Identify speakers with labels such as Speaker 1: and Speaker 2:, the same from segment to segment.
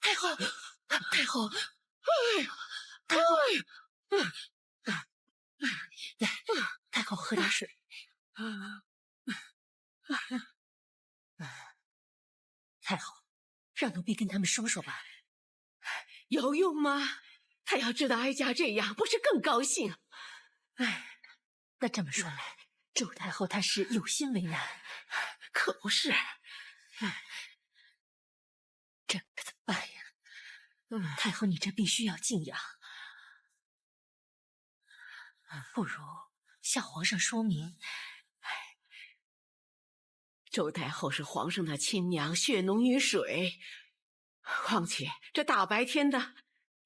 Speaker 1: 太后，太后，太后，来，太后喝点水。太后，让奴婢跟他们说说吧。
Speaker 2: 有用吗？他要知道哀家这样，不是更高兴？
Speaker 1: 哎，那这么说来，周太后她是有心为难。
Speaker 2: 可不是。
Speaker 1: 这可怎么办呀？太后，你这必须要静养。不如向皇上说明。
Speaker 2: 周太后是皇上的亲娘，血浓于水。况且这大白天的，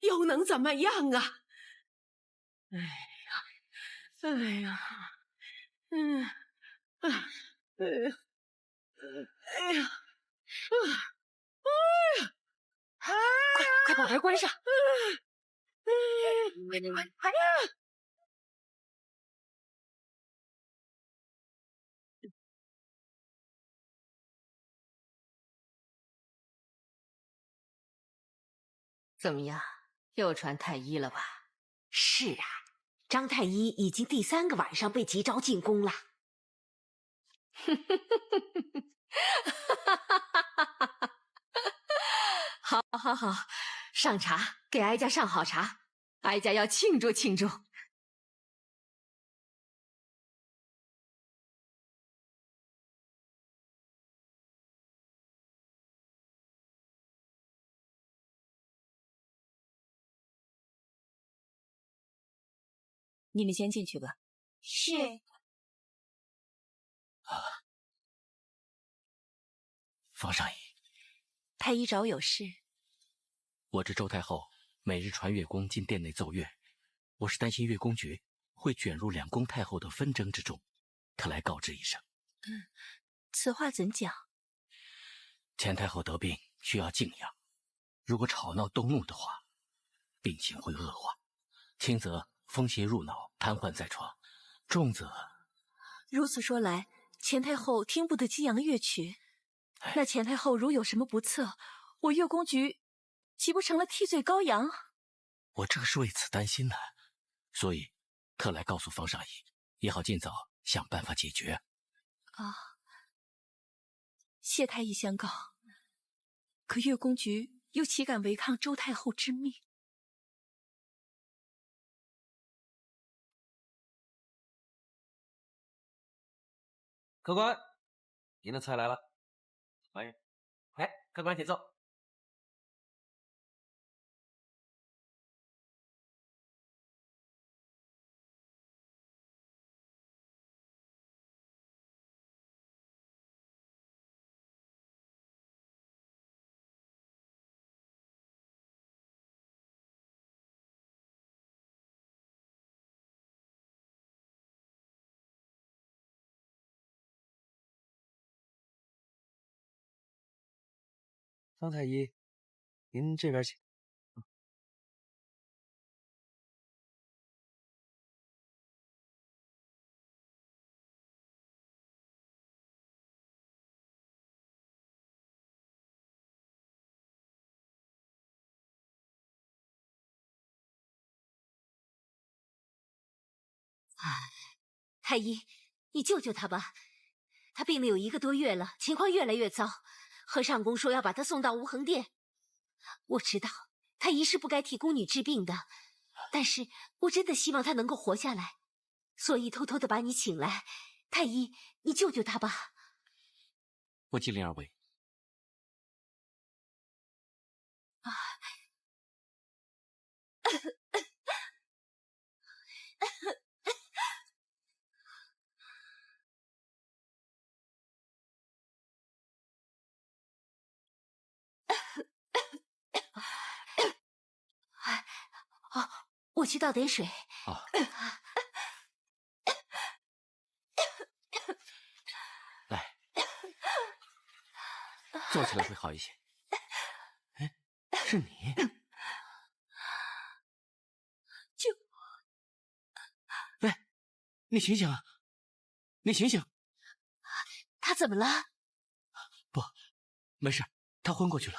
Speaker 2: 又能怎么样啊？哎呀，
Speaker 1: 快把门关上！快！怎么样，又传太医了吧？
Speaker 3: 是啊，张太医已经第3个晚上被急召进宫了。
Speaker 1: 好，好，好，上茶，给哀家上好茶，哀家要庆祝庆祝。你们先进去吧。
Speaker 3: 是。
Speaker 4: 方上仪，
Speaker 1: 太医找有事。
Speaker 4: 我这周太后每日传乐宫进殿内奏乐，我是担心乐公爵会卷入2宫太后的纷争之中，特来告知一声。
Speaker 1: 此话怎讲？
Speaker 4: 前太后得病需要静养，如果吵闹动怒的话，病情会恶化，轻则风邪入脑，瘫痪在床；重则……
Speaker 1: 如此说来，前太后听不得激扬乐曲，那前太后如有什么不测，我乐公局岂不成了替罪羔羊？
Speaker 4: 我正是为此担心呢，所以特来告诉方上仪，也好尽早想办法解决。
Speaker 1: 谢太医相告，可乐公局又岂敢违抗周太后之命？
Speaker 5: 客官，您的菜来了，欢迎。来，客官请坐。方太医，您这边请。
Speaker 3: 太医，你救救他吧，他病了有1个多月了，情况越来越糟。和尚公说要把他送到无恒殿。我知道太医是不该替宫女治病的，但是我真的希望他能够活下来，所以偷偷的把你请来。太医，你救救他吧。
Speaker 4: 我尽力而为。
Speaker 3: 我去倒点水。
Speaker 4: 来，坐起来会好一些。哎，是你？喂，你醒醒啊！你醒醒！
Speaker 3: 他怎么了？
Speaker 4: 不，没事，他昏过去了。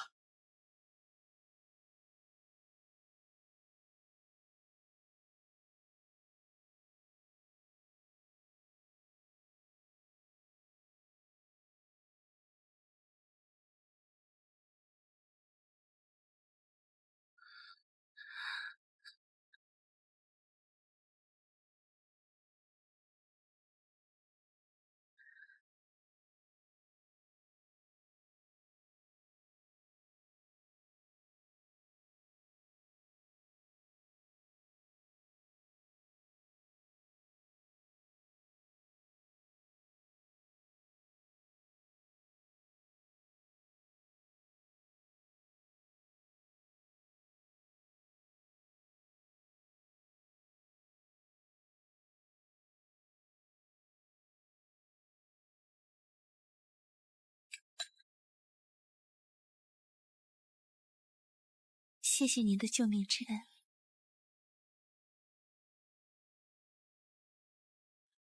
Speaker 1: 谢谢您的救命之恩。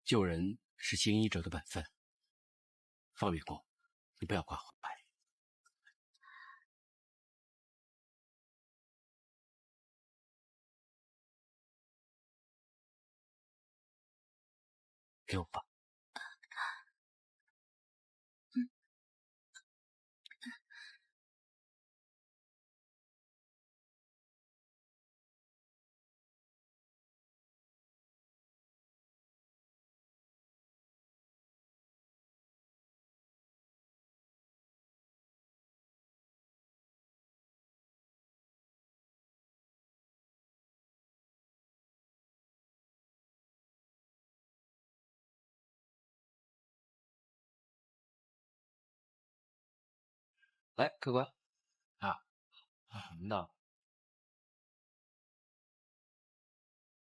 Speaker 4: 救人是行医者的本分。方员公，你不要挂怀。给我吧。
Speaker 5: 来，客官。您呢？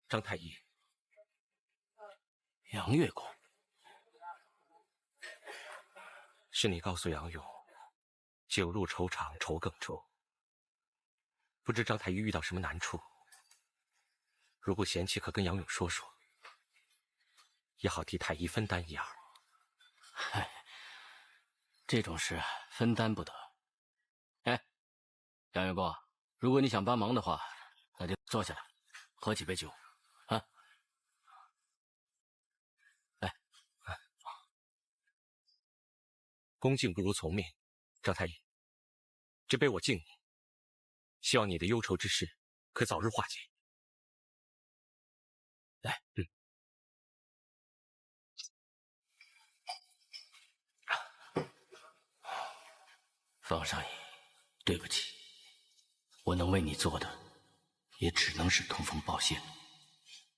Speaker 4: 张太医，杨月公，
Speaker 6: 是你告诉杨勇，酒入愁肠，愁更愁。不知张太医遇到什么难处，如果嫌弃，可跟杨勇说说，也好替太医分担一二。
Speaker 4: 嗨，这种事分担不得。哎，杨月公，如果你想帮忙的话，那就坐下来，喝几杯酒，啊。来，
Speaker 6: 恭敬不如从命，张太医，这杯我敬你，希望你的忧愁之事可早日化解。
Speaker 4: 来，方少爷，对不起，我能为你做的，也只能是通风报信，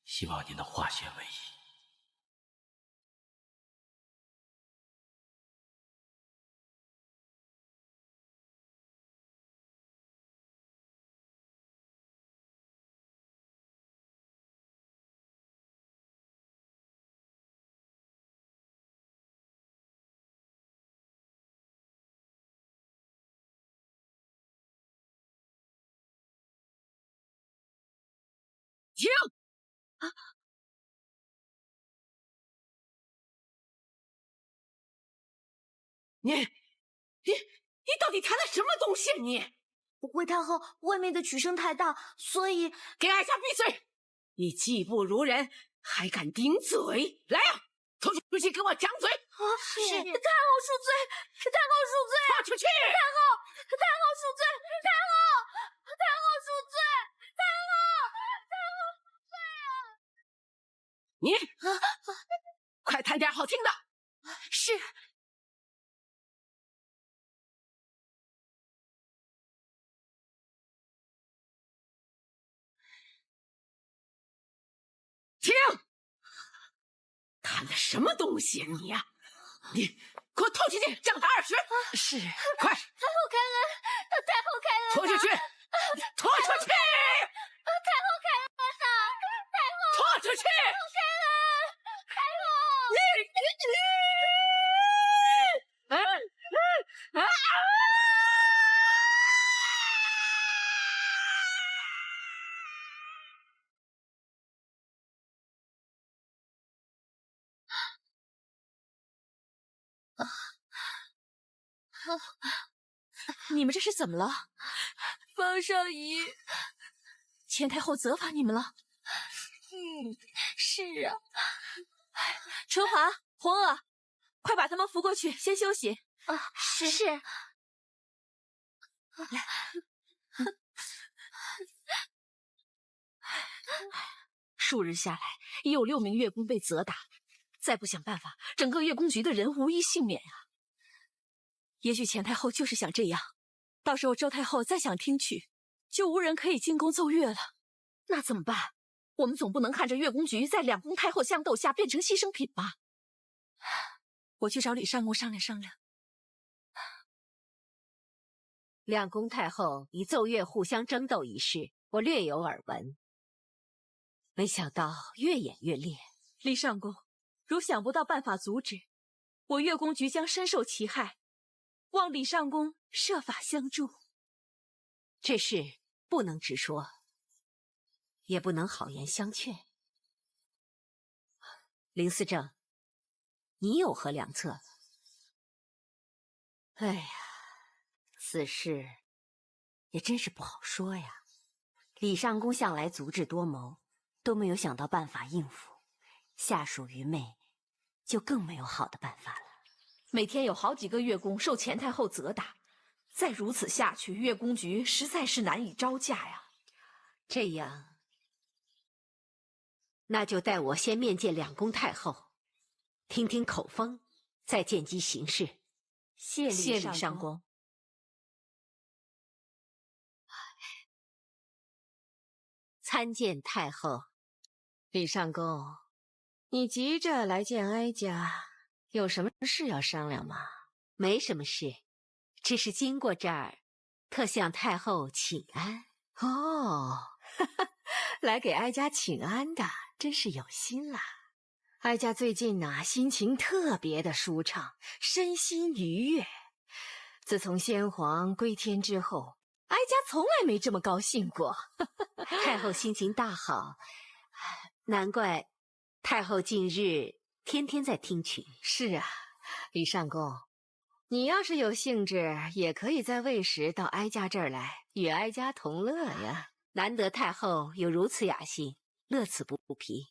Speaker 4: 希望你能化险为夷。
Speaker 2: 停！你到底谈了什么东西啊你？
Speaker 1: 魏太后，外面的曲声太大，所以
Speaker 2: 给哀家闭嘴！你技不如人，还敢顶嘴？来呀，拖出去给我讲嘴！
Speaker 1: 是太后恕罪，太后恕罪，
Speaker 2: 放出去！
Speaker 1: 太后恕罪，太后恕罪，太后恕罪啊！
Speaker 2: 你快谈点好听的。
Speaker 1: 是。
Speaker 2: 停！谈的什么东西啊你呀？你给我拖出去，杖打20！
Speaker 1: 是。
Speaker 2: 快！
Speaker 1: 太后开恩，太后开恩！
Speaker 2: 拖出去！拖出去！
Speaker 1: 太后开恩呐！太后！
Speaker 2: 拖出去！
Speaker 1: 太后开恩！太后！你们这是怎么了？方上仪，钱太后责罚你们了。
Speaker 3: 是啊。
Speaker 1: 春华、红娥，快把他们扶过去，先休息。
Speaker 3: 是。
Speaker 1: 数日下来，已有6名乐工被责打，再不想办法，整个乐工局的人无一幸免啊！也许钱太后就是想这样，到时候周太后再想听曲，就无人可以进宫奏乐了。那怎么办？我们总不能看着乐工局在两宫太后相斗下变成牺牲品吧？我去找李尚宫商量商量。
Speaker 3: 两宫太后以奏乐互相争斗一事，我略有耳闻，没想到越演越烈。
Speaker 1: 李尚宫，如想不到办法阻止，我乐工局将深受其害，望李尚宫设法相助。
Speaker 3: 这事不能直说，也不能好言相劝。林思政，你有何良策？哎呀，此事也真是不好说呀。李尚宫向来足智多谋，都没有想到办法应付，下属愚昧，就更没有好的办法了。
Speaker 1: 每天有好几个乐工受钱太后责打，再如此下去，乐工局实在是难以招架呀。
Speaker 3: 这样，那就待我先面见两宫太后，听听口风，再见机行事。谢
Speaker 1: 李尚宫。
Speaker 3: 参见太后。
Speaker 2: 李尚宫，你急着来见哀家，有什么事要商量吗？
Speaker 3: 没什么事，只是经过这儿，特向太后请安。
Speaker 2: 哦，来给哀家请安的，真是有心啦。哀家最近心情特别的舒畅，身心愉悦。自从先皇归天之后，哀家从来没这么高兴过。
Speaker 3: 太后心情大好，难怪太后近日天天在听曲。
Speaker 2: 是啊，李尚宫，你要是有兴致，也可以在未时到哀家这儿来，与哀家同乐呀。
Speaker 3: 难得太后有如此雅兴，乐此不疲。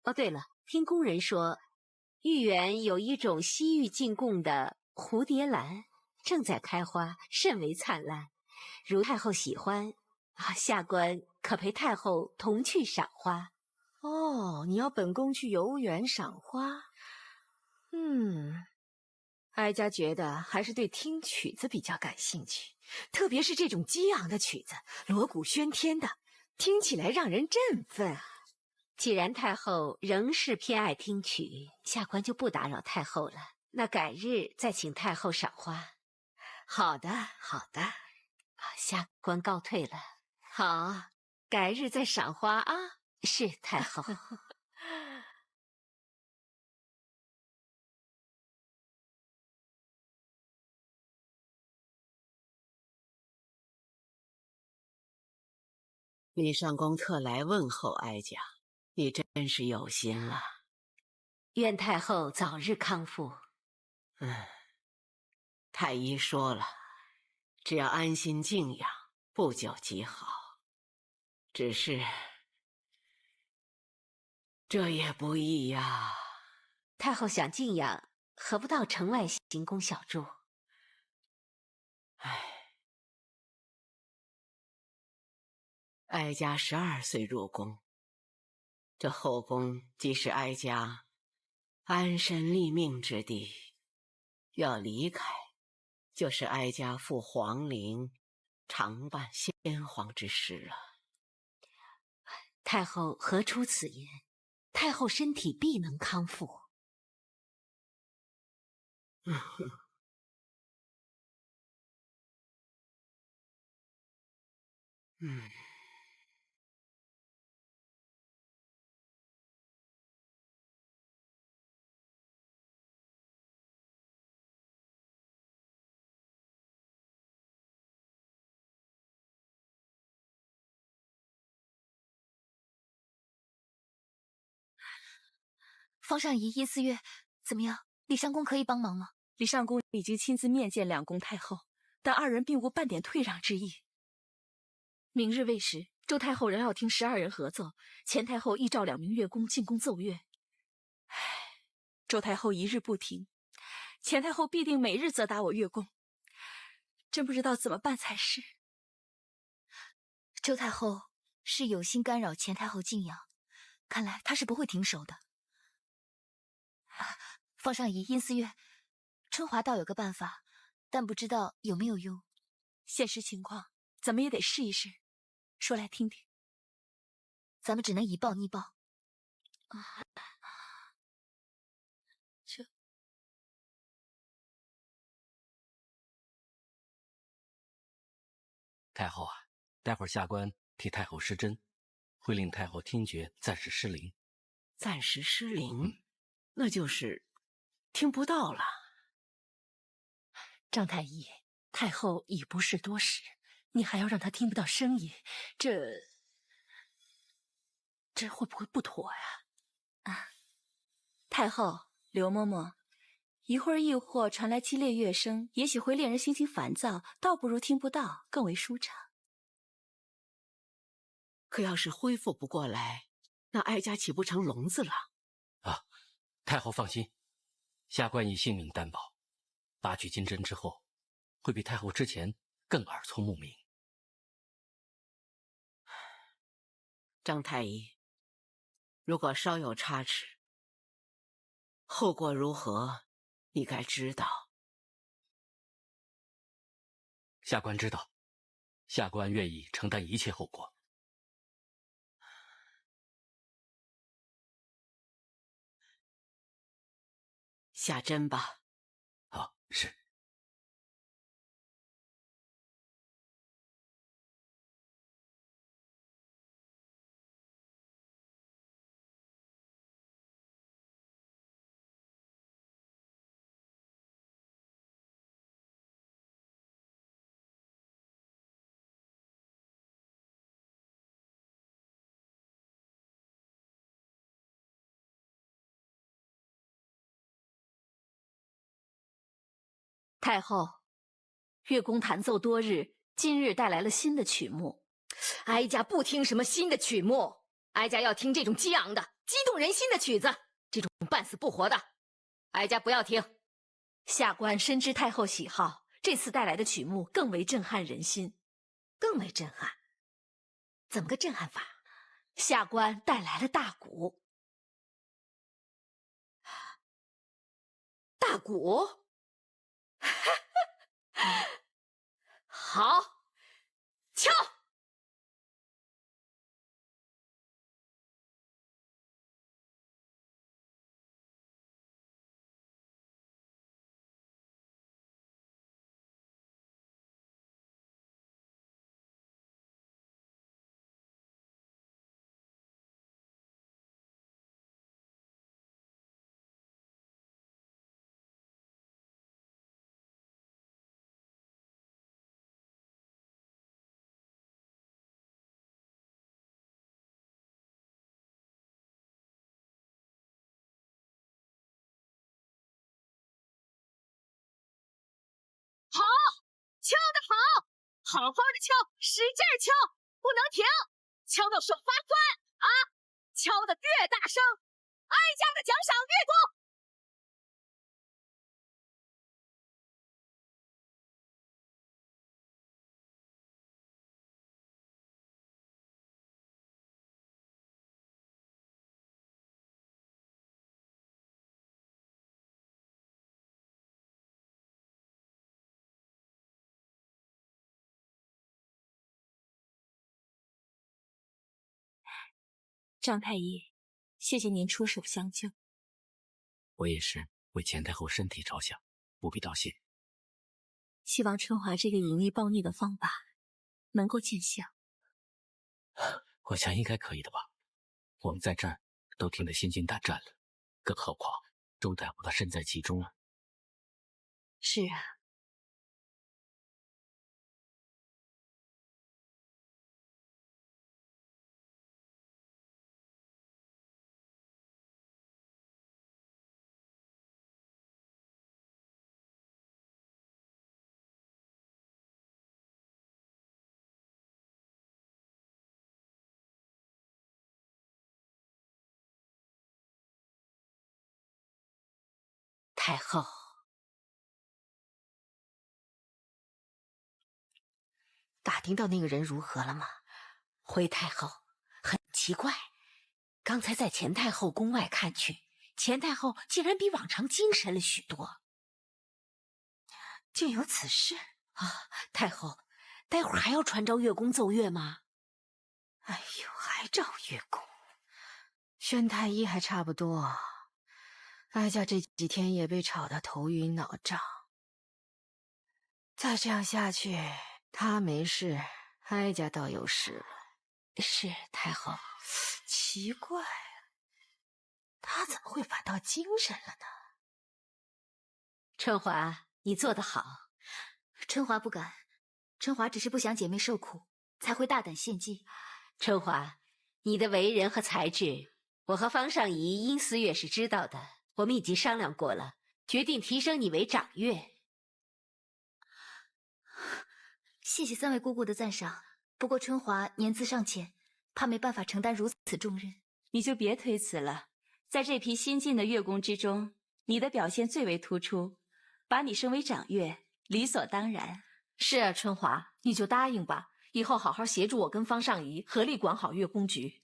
Speaker 3: 哦，对了，听宫人说，御园有一种西域进贡的蝴蝶兰，正在开花，甚为灿烂。如太后喜欢，下官可陪太后同去赏花。
Speaker 2: 哦，你要本宫去游园赏花？哀家觉得还是对听曲子比较感兴趣，特别是这种激昂的曲子，锣鼓喧天的，听起来让人振奋啊。
Speaker 3: 既然太后仍是偏爱听曲，下官就不打扰太后了。那改日再请太后赏花。
Speaker 2: 好的，好的。
Speaker 3: 下官告退了。
Speaker 2: 好，改日再赏花啊。
Speaker 3: 是太后。
Speaker 2: 李尚宫特来问候哀家，你真是有心了。
Speaker 3: 愿太后早日康复。
Speaker 2: 太医说了，只要安心静养，不久即好。只是这也不易呀。
Speaker 3: 太后想静养，何不到城外行宫小住？
Speaker 2: 哀家12岁入宫，这后宫既是哀家安身立命之地，要离开，就是哀家赴皇陵常伴先皇之事了。
Speaker 3: 太后何出此言？太后身体必能康复。
Speaker 1: 方上仪、叶思月怎么样？李尚宫可以帮忙吗？李尚宫已经亲自面见两宫太后，但二人并无半点退让之意。明日未时，周太后仍要听12人合奏，钱太后亦召2名乐工进宫奏乐。唉，周太后一日不停，钱太后必定每日责打我乐工，真不知道怎么办才是。
Speaker 3: 周太后是有心干扰钱太后静养，看来她是不会停手的。方上仪，殷思月，春华倒有个办法，但不知道有没有用。
Speaker 1: 现实情况怎么也得试一试，说来听听。
Speaker 3: 咱们只能以报逆报。
Speaker 4: 太后啊，待会儿下官替太后施针，会令太后听觉暂时失灵。
Speaker 2: 暂时失灵，那就是听不到了。
Speaker 1: 张太医，太后已不是多时，你还要让她听不到声音，这会不会不妥呀？太后，刘嬷嬷，一会儿亦或传来激烈乐声，也许会令人心情烦躁，倒不如听不到更为舒畅。
Speaker 2: 可要是恢复不过来，那哀家岂不成聋子了？
Speaker 4: 啊，太后放心，下官以性命担保，拔去金针之后，会比太后之前更耳聪目明。
Speaker 2: 张太医，如果稍有差池，后果如何，你该知道。
Speaker 4: 下官知道，下官愿意承担一切后果。
Speaker 2: 下针吧。
Speaker 4: 好，是。
Speaker 1: 太后，乐工弹奏多日，今日带来了新的曲目。
Speaker 3: 哀家不听什么新的曲目，哀家要听这种激昂的、激动人心的曲子，这种半死不活的，哀家不要听。
Speaker 1: 下官深知太后喜好，这次带来的曲目更为震撼人心。
Speaker 3: 更为震撼？怎么个震撼法？
Speaker 1: 下官带来了大鼓。
Speaker 3: 大鼓？好，敲！好，敲得好，好好的敲，使劲敲，不能停，敲到手发酸啊！敲得越大声，哀家的奖赏越多。
Speaker 1: 张太医，谢谢您出手相救。
Speaker 4: 我也是为钱太后身体着想，不必道谢。
Speaker 1: 希望春华这个隐匿暴逆的方法能够见效。
Speaker 4: 我想应该可以的吧。我们在这儿都听得心惊胆战了，更何况周太后她身在其中啊。
Speaker 1: 是啊。
Speaker 3: 太后，打听到那个人如何了吗？回太后，很奇怪，刚才在钱太后宫外看去，钱太后竟然比往常精神了许多。竟有此事啊！太后，待会儿还要传召月宫奏乐吗？哎呦，还召月宫？宣太医还差不多，哀家这几天也被吵得头晕脑胀。再这样下去，他没事，哀家倒有事了。是太后，奇怪，他怎么会反倒精神了呢？春华，你做得好。
Speaker 7: 春华不敢，春华只是不想姐妹受苦，才会大胆献计。
Speaker 3: 春华，你的为人和才智，我和方尚仪、殷思月是知道的，我们已经商量过了，决定提升你为长乐。
Speaker 7: 谢谢3位姑姑的赞赏，不过春华年资尚浅，怕没办法承担如此重任。
Speaker 1: 你就别推辞了，在这批新进的乐工之中，你的表现最为突出，把你升为长乐，理所当然。
Speaker 8: 是啊，春华，你就答应吧，以后好好协助我跟方尚仪合力管好月宫局。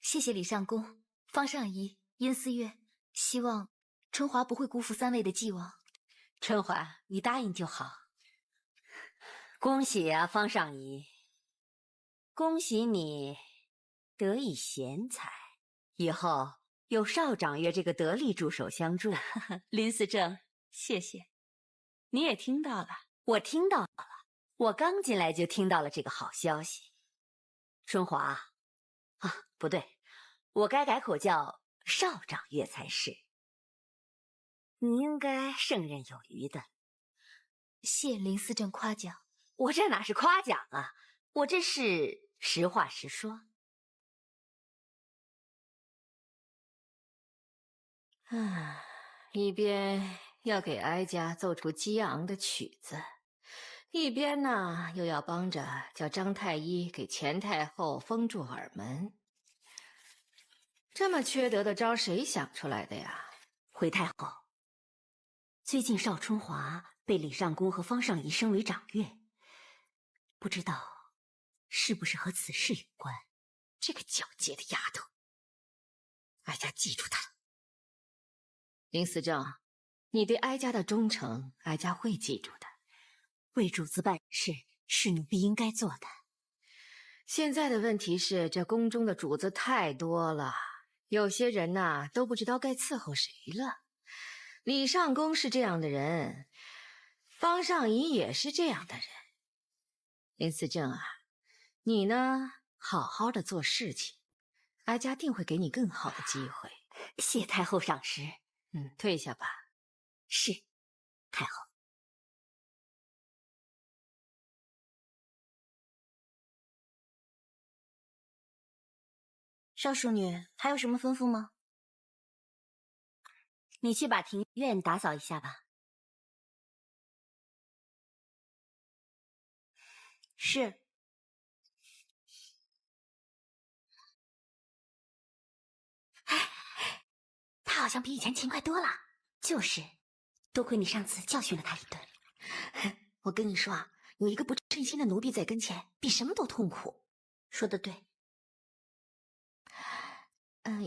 Speaker 7: 谢谢李上宫、方尚仪、殷思月，希望春华不会辜负3位的寄望。
Speaker 3: 春华，你答应就好。恭喜啊，方尚仪，恭喜你得以贤才，以后有少长乐这个得力助手相助。
Speaker 1: 林思正，谢谢。你也听到了？
Speaker 3: 我听到了，我刚进来就听到了这个好消息。春华，啊，不对，我该改口叫少长乐才是。你应该胜任有余的。
Speaker 7: 谢林思正夸奖。
Speaker 3: 我这哪是夸奖啊，我这是实话实说。一边要给哀家奏出激昂的曲子，一边呢又要帮着叫张太医给钱太后封住耳门。这么缺德的招，谁想出来的呀？回太后，最近邵春华被李上宫和方尚仪升为长乐，不知道是不是和此事有关？这个皎洁的丫头，哀家记住她了。林思正，你对哀家的忠诚，哀家会记住的。为主子办事是奴婢应该做的。现在的问题是，这宫中的主子太多了，有些人呐都不知道该伺候谁了。李上宫是这样的人，方尚仪也是这样的人。林思正啊，你呢，好好的做事情，哀家定会给你更好的机会。谢太后赏识。退下吧。是，太后。
Speaker 7: 少淑女还有什么吩咐吗？
Speaker 3: 你去把庭院打扫一下吧。
Speaker 7: 是。他好像比以前勤快多了。
Speaker 3: 就是，多亏你上次教训了他一顿。
Speaker 7: 我跟你说啊，有一个不称心的奴婢在跟前，比什么都痛苦。
Speaker 3: 说得对。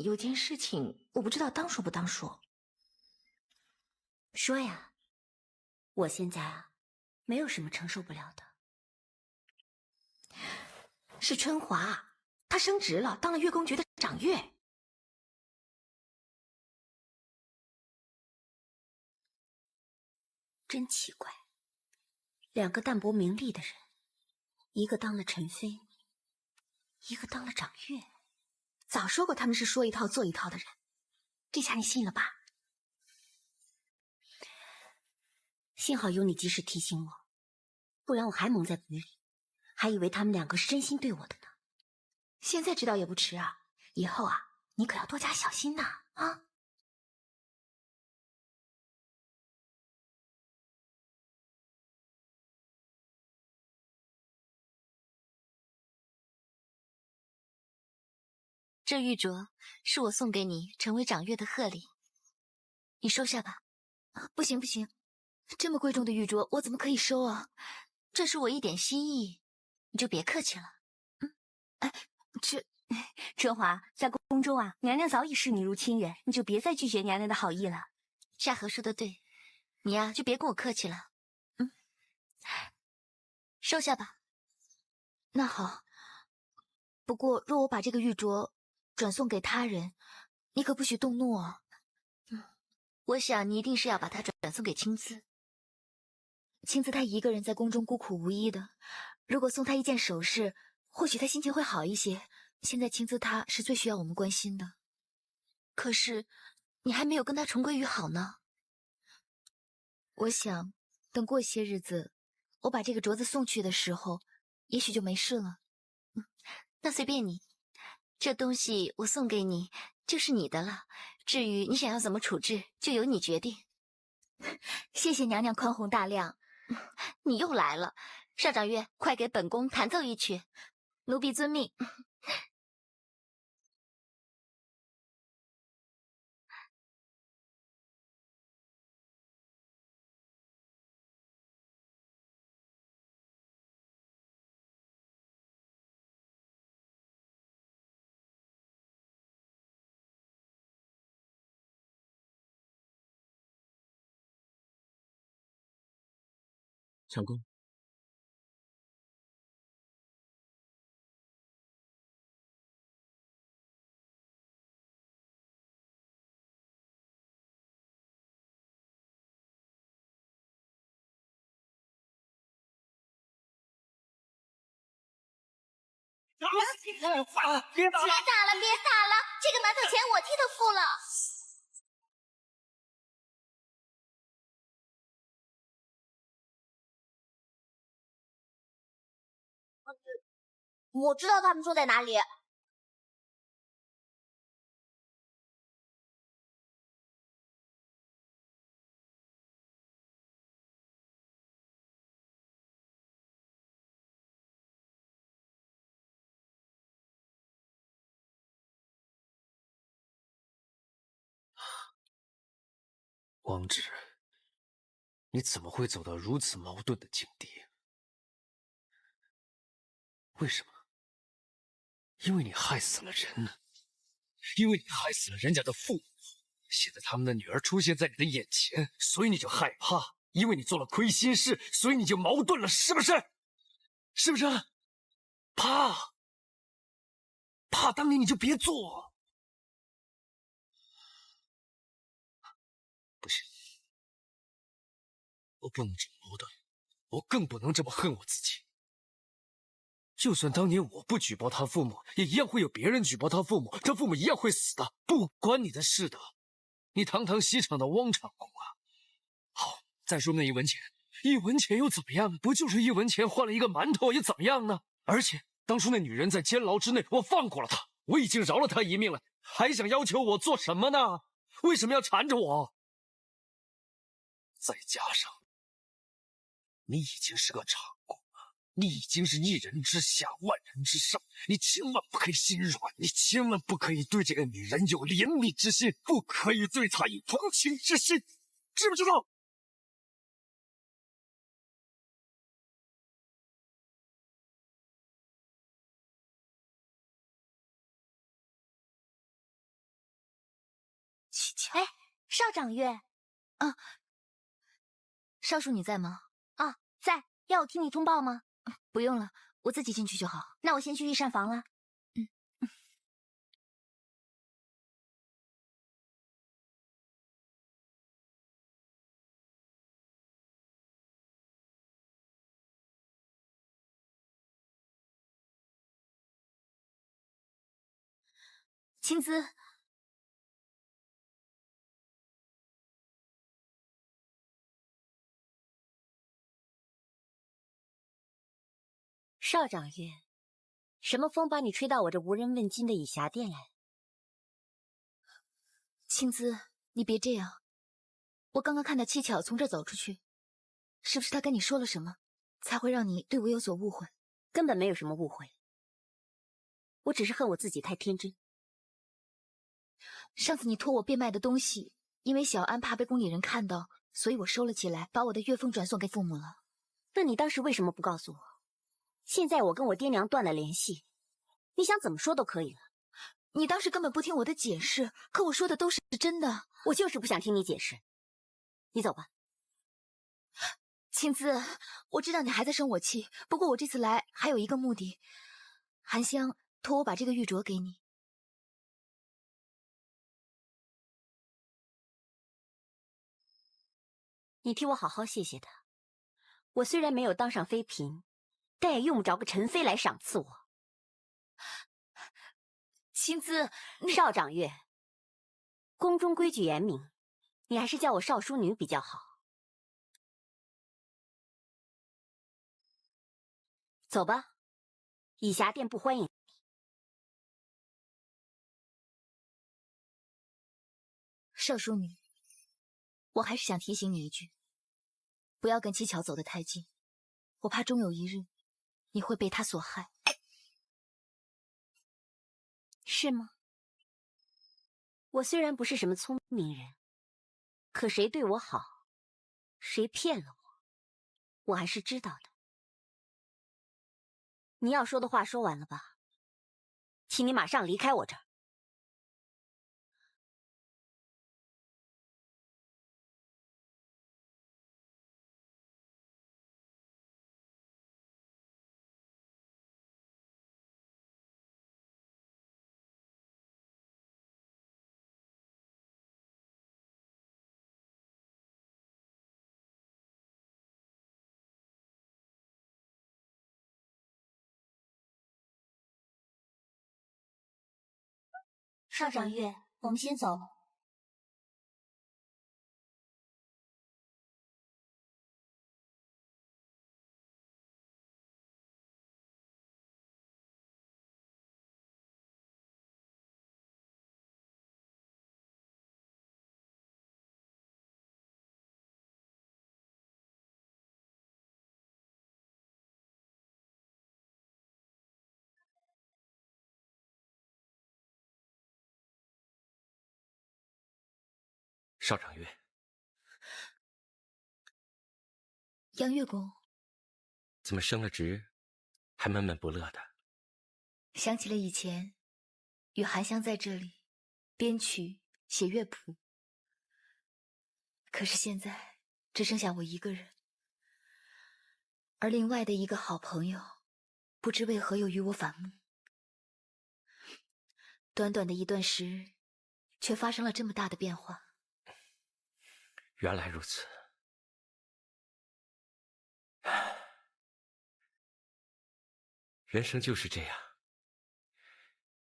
Speaker 7: 有件事情我不知道当说不当说。
Speaker 3: 说呀，我现在啊，没有什么承受不了的。
Speaker 7: 是春华，她升职了，当了乐宫局的长乐。
Speaker 3: 真奇怪，2个淡泊名利的人，一个当了宸妃，一个当了长乐。
Speaker 7: 早说过他们是说一套做一套的人，这下你信了吧？
Speaker 3: 幸好有你及时提醒我，不然我还蒙在鼓里，还以为他们2个是真心对我的呢。
Speaker 7: 现在知道也不迟啊，以后啊，你可要多加小心呐！啊。这玉镯是我送给你成为长乐的贺礼。你收下吧。不行不行，这么贵重的玉镯我怎么可以收啊？这是我一点心意，你就别客气了。哎，
Speaker 3: 春华，在宫中啊，娘娘早已视你如亲人，你就别再拒绝娘娘的好意了。
Speaker 7: 夏荷说的对，你呀就别跟我客气了。收下吧。那好，不过若我把这个玉镯转送给他人，你可不许动怒哦。我想你一定是要把它转送给青姿。青姿她一个人在宫中孤苦无依的，如果送她一件首饰，或许她心情会好一些。现在青姿她是最需要我们关心的，可是你还没有跟她重归于好呢。我想等过些日子，我把这个镯子送去的时候，也许就没事了。那随便你，这东西我送给你，就是你的了。至于你想要怎么处置，就由你决定。谢谢娘娘宽宏大量。你又来了，少长月，快给本宫弹奏一曲。奴婢遵命。
Speaker 4: 长公，
Speaker 7: 别打了，别打了！这个馒头钱我替他付了。我知道他们说在哪里。
Speaker 9: 光芷，你怎么会走到如此矛盾的境地？为什么？因为你害死了人呢，因为你害死了人家的父母，现在他们的女儿出现在你的眼前，所以你就害怕，因为你做了亏心事，所以你就矛盾了，是不是？是不是？怕当年你就别做。不行，我不能这么矛盾，我更不能这么恨我自己。就算当年我不举报他父母，也一样会有别人举报他父母，他父母一样会死的，不关你的事的。你堂堂西厂的汪长公啊！好，再说那1文钱，1文钱又怎么样？不就是1文钱换了一个馒头，又怎么样呢？而且当初那女人在监牢之内，我放过了她，我已经饶了她一命了，还想要求我做什么呢？为什么要缠着我？再加上，你已经是个长公了，你已经是1人之下万人之上，你千万不可以心软，你千万不可以对这个女人有怜悯之心，不可以对她有同情之心，知不知道？
Speaker 7: 哎，少长月。少叔你在吗？
Speaker 3: 啊，在。要我替你通报吗？
Speaker 7: 不用了，我自己进去就好。
Speaker 3: 那我先去御膳房了。
Speaker 7: 青姿，
Speaker 3: 少长月，什么风把你吹到我这无人问津的以霞殿来？
Speaker 7: 青姿，你别这样。我刚刚看到七巧从这走出去，是不是他跟你说了什么，才会让你对我有所误会？
Speaker 3: 根本没有什么误会，我只是恨我自己太天真。
Speaker 7: 上次你托我变卖的东西，因为小安怕被宫里人看到，所以我收了起来，把我的月俸转送给父母了。
Speaker 3: 那你当时为什么不告诉我？现在我跟我爹娘断了联系，你想怎么说都可以了。
Speaker 7: 你当时根本不听我的解释，可我说的都是真的。
Speaker 3: 我就是不想听你解释。你走吧。
Speaker 7: 青姿，我知道你还在生我气，不过我这次来还有一个目的。韩香托我把这个玉镯给你。
Speaker 3: 你替我好好谢谢他。我虽然没有当上妃嫔，但也用不着个陈妃来赏赐我。
Speaker 7: 青姿，
Speaker 3: 少掌月，宫中规矩严明，你还是叫我少淑女比较好。走吧，以霞殿不欢迎你。
Speaker 7: 少淑女，我还是想提醒你一句，不要跟七巧走得太近，我怕终有一日你会被他所害。
Speaker 3: 是吗？我虽然不是什么聪明人，可谁对我好，谁骗了我，我还是知道的。你要说的话说完了吧？请你马上离开我这儿。
Speaker 7: 少掌月，我们先走。
Speaker 6: 少掌月，
Speaker 7: 杨月宫，
Speaker 6: 怎么升了职，还闷闷不乐的？
Speaker 7: 想起了以前与韩香在这里编曲写乐谱，可是现在只剩下我一个人，而另外的一个好朋友不知为何又与我反目。短短的一段时，却发生了这么大的变化。
Speaker 6: 原来如此。人生就是这样，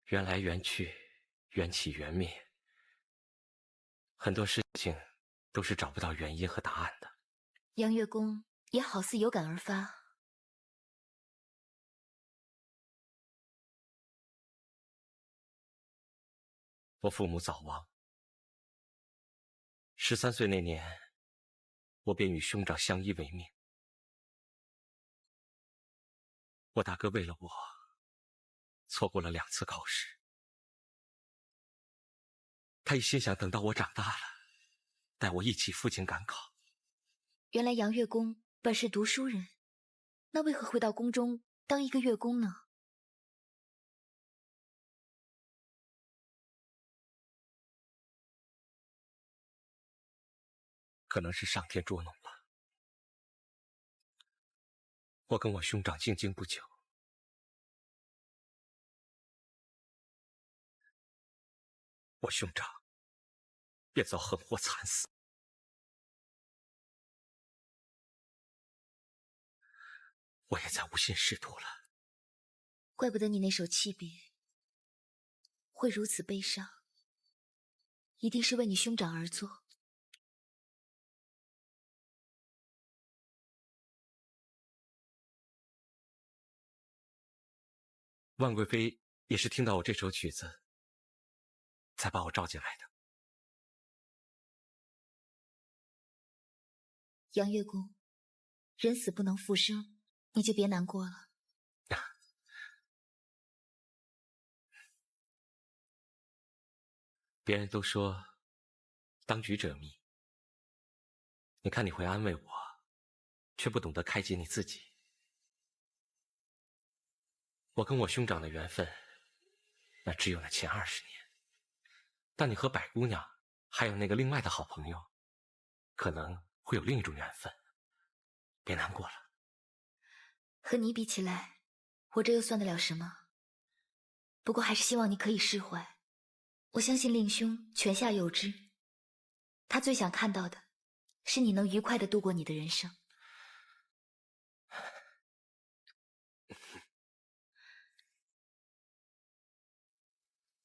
Speaker 6: 缘来缘去，缘起缘灭，很多事情都是找不到原因和答案的。
Speaker 7: 杨月宫也好似有感而发。
Speaker 6: 我父母早亡，13岁那年，我便与兄长相依为命。我大哥为了我，错过了2次考试。他一心想等到我长大了，带我一起赴京赶考。
Speaker 7: 原来杨月宫本是读书人，那为何会到宫中当一个乐工呢？
Speaker 6: 可能是上天捉弄了。我跟我兄长进京不久，我兄长便遭横祸惨死。我也再无心仕途了。
Speaker 7: 怪不得你那首泣别会如此悲伤，一定是为你兄长而作。
Speaker 6: 万贵妃也是听到我这首曲子，才把我召进来的。
Speaker 7: 杨月宫，人死不能复生，你就别难过了。
Speaker 6: 别人都说，当局者迷。你看，你会安慰我，却不懂得开解你自己。我跟我兄长的缘分，那只有那前20年。但你和百姑娘，还有那个另外的好朋友，可能会有另一种缘分。别难过了。
Speaker 7: 和你比起来，我这又算得了什么？不过还是希望你可以释怀。我相信令兄泉下有知，他最想看到的是你能愉快地度过你的人生。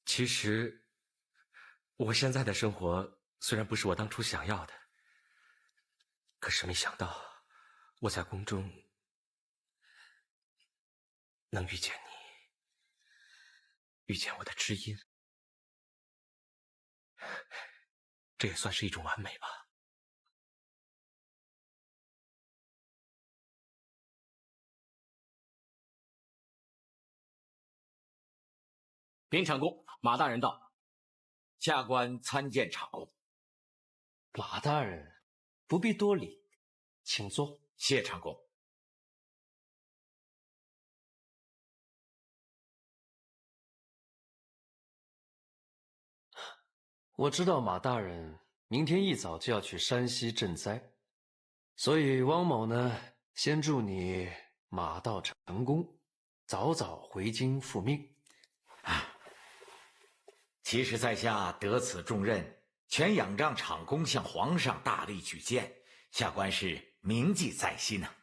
Speaker 6: 其实，我现在的生活虽然不是我当初想要的，可是没想到我在宫中能遇见你，遇见我的知音，这也算是一种完美吧。
Speaker 4: 禀长公，马大人到。
Speaker 10: 下官参见长公。
Speaker 9: 马大人，不必多礼，请坐。
Speaker 10: 谢长公。
Speaker 9: 我知道马大人明天一早就要去山西赈灾，所以汪某呢，先祝你马到成功，早早回京复命。
Speaker 10: 其实在下得此重任，全仰仗长公向皇上大力举荐，下官是铭记在心啊。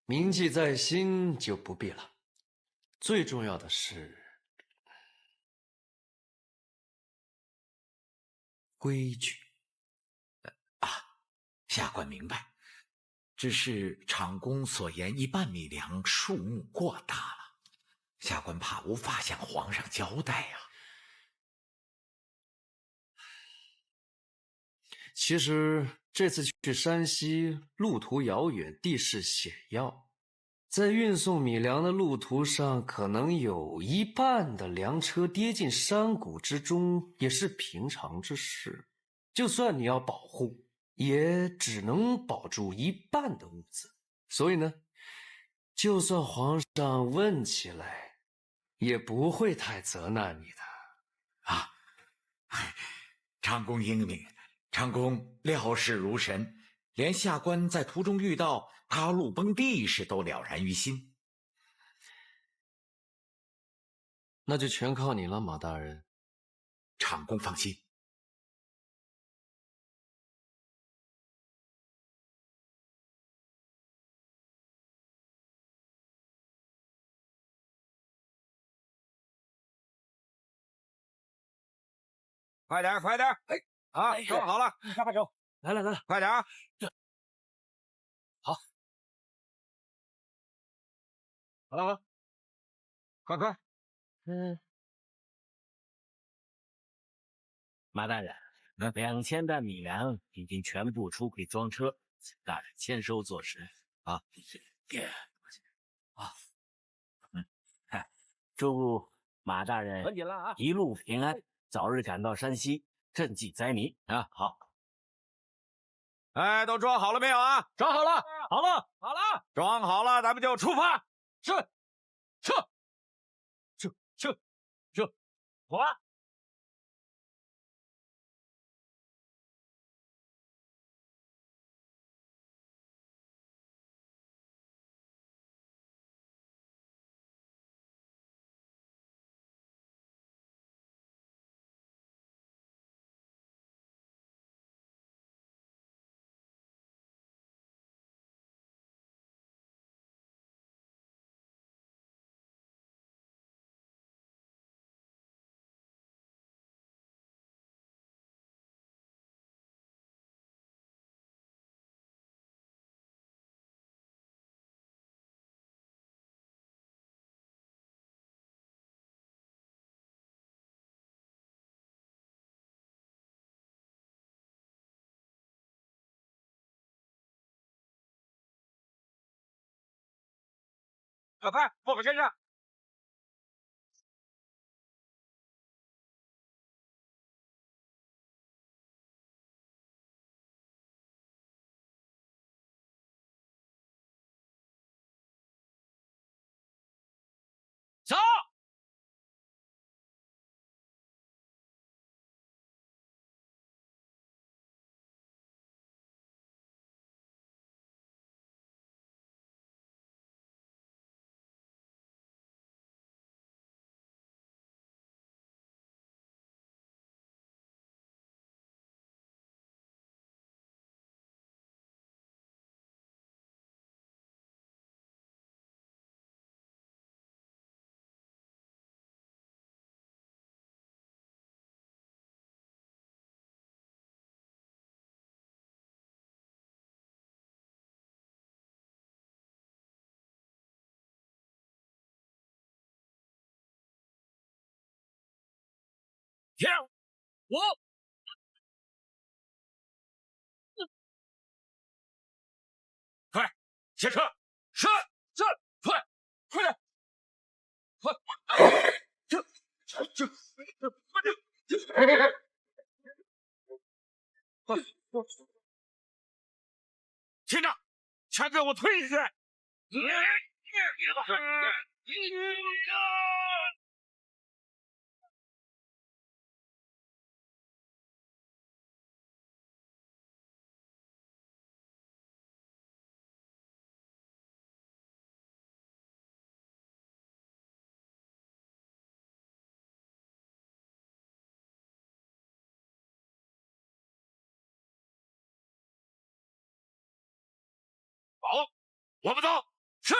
Speaker 9: 铭记在心就不必了，最重要的是规矩。
Speaker 10: 下官明白，只是长公所言1半米粮数目过大了，下官怕无法向皇上交代呀。
Speaker 9: 其实这次去山西路途遥远，地势险要，在运送米粮的路途上，可能有1半的粮车跌进山谷之中，也是平常之事。就算你要保护，也只能保住1半的物资。所以呢，就算皇上问起来，也不会太责难你的。
Speaker 10: 长公英明，长公料事如神，连下官在途中遇到塌路崩地时都了然于心。
Speaker 9: 那就全靠你了，马大人。
Speaker 10: 长公放心。快点，快点！装好了，
Speaker 9: 快走！来，
Speaker 10: 快点啊！
Speaker 9: 好，
Speaker 10: 好了，快！
Speaker 4: 马大人，2000担米粮已经全部出轨装车，请大人签收做实。祝马大人
Speaker 5: 很紧了啊！
Speaker 4: 一路平安，早日赶到山西赈济灾民啊！好。
Speaker 10: 哎，都装好了没有啊？
Speaker 5: 装好了，好了，
Speaker 10: 装好了，咱们就出发。
Speaker 5: 是，撤，
Speaker 10: 走啊！快，报告先生。
Speaker 9: 天，我快下车！是，快点！快！队长，全给我退下！走，我们走。是。